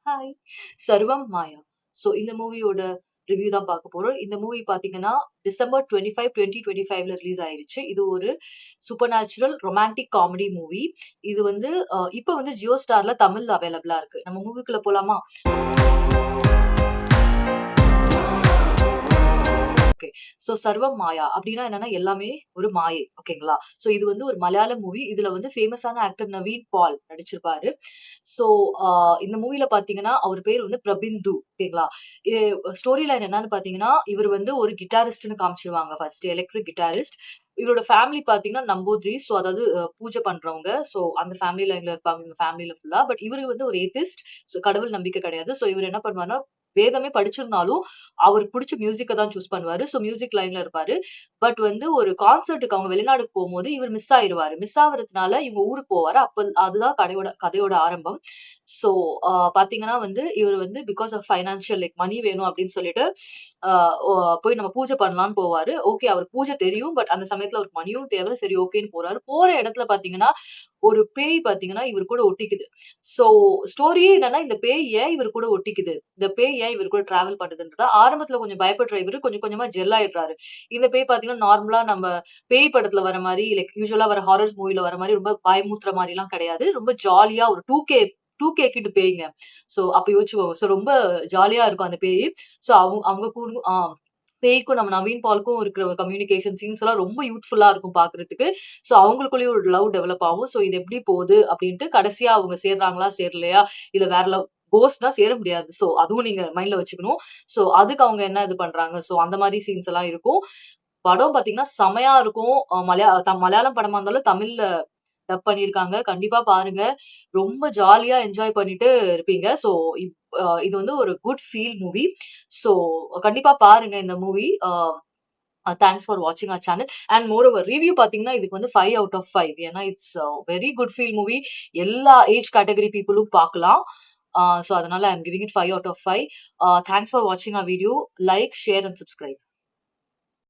Hi! சர்வம் மாயா. So இந்த மூவியோட ரிவ்யூ தான் பார்க்க போறோம். இந்த மூவி பார்த்தீங்கன்னா, டிசம்பர் 25, 2025ல ரிலீஸ் ஆயிருச்சு. இது ஒரு super natural romantic comedy movie. இது வந்து இப்ப வந்து ஜியோ ஸ்டார்ல தமிழ்ல அவைலபிளா இருக்கு. நம்ம மூவிக்குள்ள போலாமா? ஓகே. ஸோ சர்வம் மாயா அப்டின்னா என்னன்னா, எல்லாமே ஒரு மாயை. ஓகேங்களா? ஸோ இது வந்து ஒரு மலையாளம் மூவி. இதுல வந்து ஃபேமஸான ஆக்டர் நவீன் பால் நடிச்சிருப்பாரு. ஸோ அ இந்த மூவில பார்த்தீங்கன்னா, அவர் பேர் வந்து பிரபிந்து. ஓகேங்களா? இது ஸ்டோரி லைன் என்னன்னு பார்த்தீங்கன்னா, இவர் வந்து ஒரு கிட்டாரிஸ்ட்ன்னு காமிச்சிருவாங்க ஃபர்ஸ்ட். Electric guitarist. இவரோட ஃபேமிலி பார்த்தீங்கன்னா, நம்பூதிரிஸ். ஸோ அதாவது பூஜை பண்றவங்க. ஸோ அந்த ஃபேமிலி லைன்ல இருப்பாங்க, இந்த ஃபேமிலில ஃபுல்லா. பட் இவரு வந்து ஒரு ஏத்திஸ்ட். ஸோ கடவுள் நம்பிக்கை கிடையாது. ஸோ இவரு என்ன பண்ணுவாருன்னா, வேதமே படிச்சிருந்தாலும், அவருக்கு புடிச்ச மியூசிக்க தான் சூஸ் பண்ணுவாரு. ஸோ மியூசிக் லைன்ல இருப்பாரு. பட் வந்து ஒரு கான்சர்ட்க்கு அவங்க வெளிநாடுக்கு போம்போது, இவர் மிஸ் ஆயிருவாரு. மிஸ் ஆவறதுனால இவங்க ஊருக்கு போவாரு. அதுதான் கதையோட ஆரம்பம். ஸோ பார்த்தீங்கன்னா வந்து, இவரு வந்து because of financial like money வேணும் அப்படின்னு சொல்லிட்டு, அ ஒ போய் நம்ம பூஜை பண்ணலான்னு போவாரு. ஓகே அவருக்கு பூஜை தெரியும். பட் அந்த சமயத்துல அவருக்கு மணியும் தேவை. சரி ஓகேன்னு போறாரு. போற இடத்துல பார்த்தீங்கன்னா, ஒரு பேய் பார்த்தீங்கன்னா, இவரு கூட ஒட்டிக்குது. ஸோ ஸ்டோரியே என்னன்னா, இந்த பேய் ஏன் இவரு கூட ஒட்டிக்குது? இந்த பேய் ஏன் இவரு கூட டிராவல் பண்ணுதுன்றத ஆரம்பத்துல கொஞ்சம் பயப்படுற இவரு கொஞ்சம் கொஞ்சமா ஜெல் ஆயிடுறாரு. இந்த பேய் பார்த்தீங்கன்னா, நார்மலா நம்ம பேய் படத்துல வர மாரி லைக் யூசுவலா வர ஹாரர் மூவில வர மாரி ரொம்ப பயமுறுத்துற மாரிலாம் கிடையாது. ரொம்ப ஜாலியா ஒரு 2K கிட் பேய்ங்க. ஸோ அப்ப யோசிச்சுக்கோங்க. ஸோ ரொம்ப ஜாலியா இருக்கும் அந்த பேயி. ஸோ அவங்க கூட பேய்க்கும் நம்ம நவீன் பாலுக்கும் இருக்கிற கம்யூனிகேஷன் சீன்ஸ் எல்லாம் ரொம்ப யூத்ஃபுல்லா இருக்கும் பார்க்கறதுக்கு. ஸோ அவங்களுக்குள்ளேயும் ஒரு லவ் டெவலப் ஆகும். ஸோ இது எப்படி போகுது அப்படின்ட்டு கடைசியா அவங்க சேர்றாங்களா? சேரலையா? இல்ல வேற கோஸ்ட்னா சேர முடியாது. ஸோ அதுவும் நீங்க மைண்ட்ல வச்சுக்கணும். ஸோ அதுக்கு அவங்க என்ன இது பண்றாங்க? ஸோ அந்த மாரி சீன்ஸ் எல்லாம் இருக்கும். படம் பார்த்தீங்கன்னா, செமையா இருக்கும். மலையாளம் படமா இருந்தாலும் தமிழ்ல டப் பண்ணியிருக்காங்க. கண்டிப்பா பாருங்க. ரொம்ப ஜாலியா என்ஜாய் பண்ணிட்டு இருப்பீங்க. ஸோ இது வந்து ஒரு குட் ஃபீல் மூவி. ஸோ கண்டிப்பா பாருங்க இந்த மூவி. தேங்க்ஸ் ஃபார் வாட்சிங் our channel. And moreover review பார்த்தீங்கன்னா, இதுக்கு வந்து 5 அவுட் ஆஃப் 5. ஏன்னா it's very good feel movie. எல்லா ஏஜ் கேட்டகரி பீப்பிளும் பார்க்கலாம். ஸோ அதனால I am giving it 5 out of 5. Thanks for வாட்சிங் our video. Like, share and subscribe.